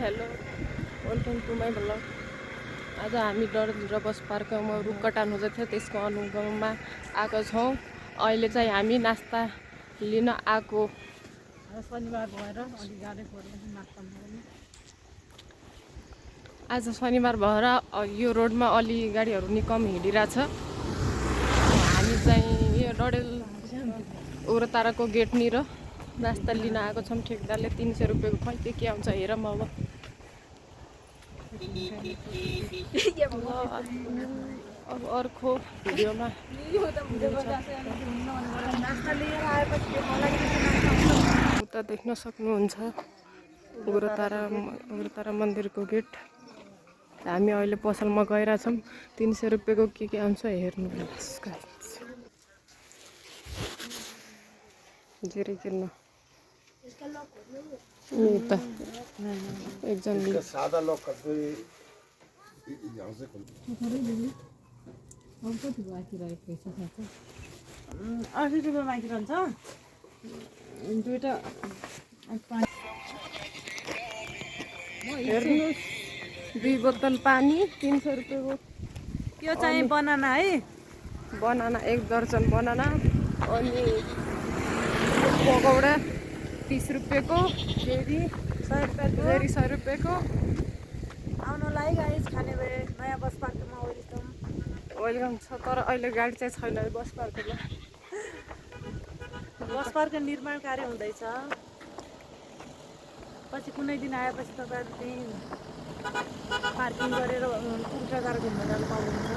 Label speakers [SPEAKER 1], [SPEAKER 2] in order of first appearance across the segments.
[SPEAKER 1] Hello, welcome to my blog. आज हामी डडेलधुरा बस पार्कमा रुख कटान हुँदै थियो, त्यसको अनुगमनमा आएको छौँ। अहिले चाहिँ हामी नास्ता लिन आएको।
[SPEAKER 2] शनिबार भएर अलि गाडी परेर नास्ता गर्नु।
[SPEAKER 1] आज शनिबार भएर यो रोडमा अलि गाडीहरू नि कम हिँडिरहेछ। हामी चाहिँ यो डडेल उग्रताराको गेटनिर नास्ता लिन आएको छौँ। ठेकदारले 300 रुपियाँको खै के आउँछ हेरौँ अब। अब अर्को भिडियोमा उता देख्न सक्नुहुन्छ उग्रतारा मन्दिरको गेट। हामी अहिले पसलमा गइरहेछौँ। 300 रुपियाँको के आउँछ हेर्नुहोस् गाइस। जेरै किन्न त एकजना
[SPEAKER 3] सादा लक कति
[SPEAKER 2] कति बाँकी रहेको पैसा थाहा छ? 80 रुपियाँ बाँकी रहन्छ। दुईवटा
[SPEAKER 1] हेर्नुहोस्, 2 बोतल पानी 300 रुपियाँको।
[SPEAKER 2] यो चाहिँ बनाना है,
[SPEAKER 1] बनाना 1 दर्जन बनाना। अनि पकौडा 30 रुपियाँको, जेरी
[SPEAKER 2] 100 रुपियाँ।
[SPEAKER 1] जेरी 100 रुपियाँको।
[SPEAKER 2] आउनुलाई गाइस खाने भए नयाँ बस पार्कमा
[SPEAKER 1] वेलकम छ, तर अहिले गाडी चाहिँ छैन बस पार्कमा।
[SPEAKER 2] बस पार्क निर्माण कार्य हुँदैछ। पछि कुनै दिन आएपछि तपाईँहरू त्यहीँ पार्किङ गरेर उग्रतारा घुम्न जानु पाउनुहुन्छ।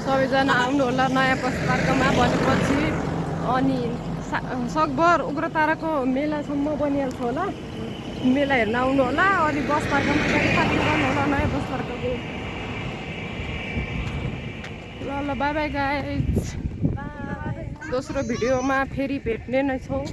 [SPEAKER 1] सबैजना आउनु होला नयाँ बस पार्कमा भनेपछि। अनि सकभर उग्रताराको मेलासम्म बनिहाल्छ होला। मेला हेर्न आउनु होला। अनि बस पार्कमा गाडी पार्किङ गर्नु होला नयाँ बस पार्कको। ल बाई बाई गाइस। दोस्रो भिडियोमा फेरि भेट्ने नै छौँ।